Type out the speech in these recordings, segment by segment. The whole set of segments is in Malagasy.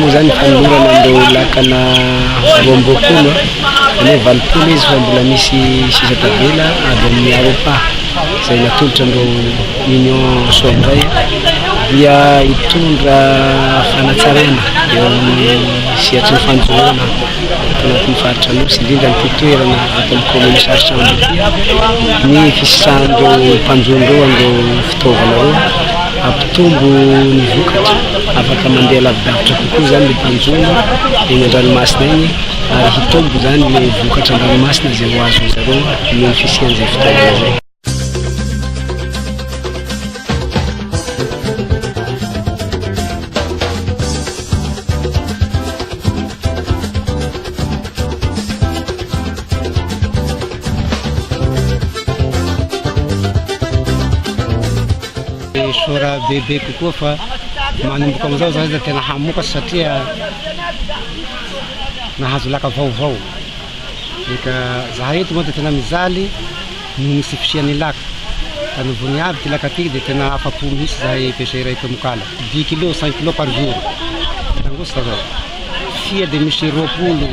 moa zany fanolorana andreo lakana roambokolo ane valopolo izy fa mbola misy sisa tavela avy amin'ny Europa zay natolotra andreo Union Sombray dia hitondra fanatsarana eo amin'ny sihatry ny fanjoana tanatin'ny faritra Anosy indrindra ny toerana ato amin'ny commune Sarsamby ny fisitrahandreo mpanjoandreo andreo fitaovana reo ampitombo ny vokatra afaka mandeha lavidavitra kokoa zany le mpanjoana eny an-dranomasina eny ary hitombo zany le vokatra an-dranomasina zay ho azo zareo noho ny fisian'izay fitaovana zay. Sora bebe kokoa fa manomboka amizao zany da tena hamoka satria nahazo laka vaovao. Eka zahay eto moa da tena mizaly noho ny sy fisian'ny laka. Ka novony avy ty laka ty de tena afapo mihitsy zahay pêcheur eto Mokala. 10 kg 5 kg par jour. Tangosta zao. Fia de misy 20,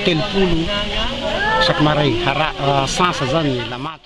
10, 30 chaque maray sansa zany la mato.